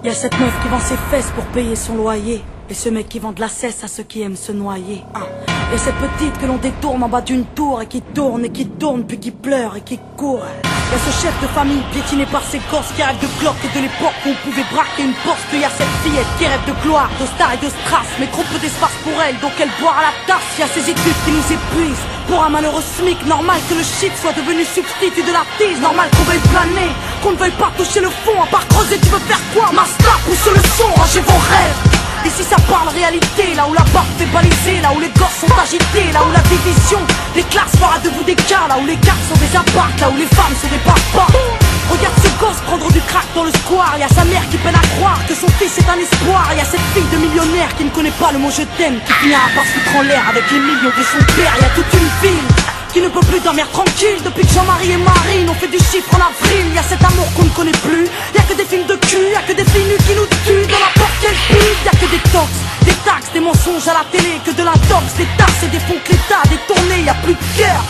Y'a cette meuf qui vend ses fesses pour payer son loyer, et ce mec qui vend de la cesse à ceux qui aiment se noyer. Y'a cette petite que l'on détourne en bas d'une tour, et qui tourne puis qui pleure et qui court. Y'a ce chef de famille piétiné par ses gosses qui rêve de cloque et de l'époque où on pouvait braquer une Porsche. Puis y'a cette fillette qui rêve de gloire, de star et de strass, mais trop peu d'espace pour elle, donc elle boit à la tasse. Y'a ces études qui nous épuisent pour un malheureux SMIC. Normal que le shit soit devenu substitut de la tise. Normal qu'on veuille planer, qu'on ne veuille pas toucher le fond. À part creuser, tu veux faire quoi? Master, pousse le son, rangez vos rêves. Ici ça parle réalité, là où la barre fait baliser, là où les gosses sont agités, là où la division des classes fera de vous des cas, là où les gars sont des apparts, là où les femmes sont des papas. Regarde ce gosse prendre du crack dans le square, y'a sa mère qui peine à croire que son fils est un espoir. Y'a cette fille de millionnaire qui ne connaît pas le mot je t'aime, qui finira par se foutre en l'air avec les millions de son père. Y'a toute une ville qui ne peut plus dormir tranquille depuis que Jean-Marie et Marine ont fait du chiffre en avril. Y'a cet amour qu'on ne connaît plus, y'a que des films de cul, y'a que des filles nues qui nous tuent dans n'importe quel pute. Y'a que des tox, des taxes, des mensonges à la télé, que de l'intox, des tasses et des fonds que l'État a détournés. Y'a plus de cœur,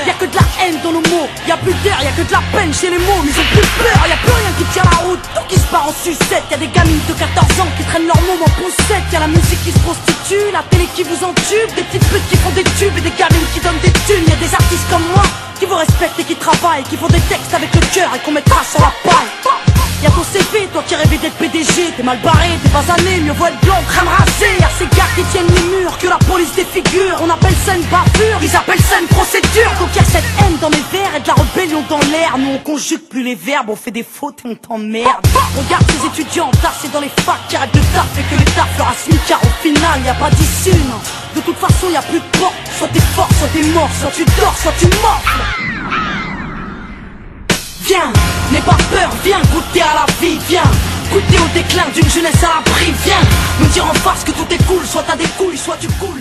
y'a que de la haine dans nos mots, y'a plus d'air, y'a que de la peine chez les mots, mais ils ont plus peur. Y'a plus rien qui tient la route, tout qui se part en sucette. Y'a des gamines de 14 ans qui traînent leur môme en poussette. Y'a la musique qui se prostitue, la télé qui vous entube, des petites putes qui font des tubes et des gamines qui donnent des thunes. Y'a des artistes comme moi qui vous respectent et qui travaillent, qui font des textes avec le cœur et qu'on mettra sur la paille. Y'a ton CV, toi qui rêvais d'être PDG, t'es mal barré, t'es pas allé, mieux vaut être blanc, crème rasée. Y'a ces gars qui tiennent les murs, que la police défigure. On appelle ça une bavure, ils appellent ça une procédure. Donc y'a cette haine dans mes vers et de la rébellion dans l'air. Nous on conjugue plus les verbes, on fait des fautes et on t'emmerde. Regarde ces étudiants tassés dans les facs qui arrêtent de taf et que l'État fera smicard. Au final y'a pas d'issue, non. De toute façon y'a plus de porte, soit t'es fort, soit t'es mort, soit tu dors, soit tu morfles. Viens, n'aie pas peur, viens goûter à la vie, viens goûter au déclin d'une jeunesse à l'abri, viens me dire en face que tout est cool, soit t'as des couilles, soit tu coules.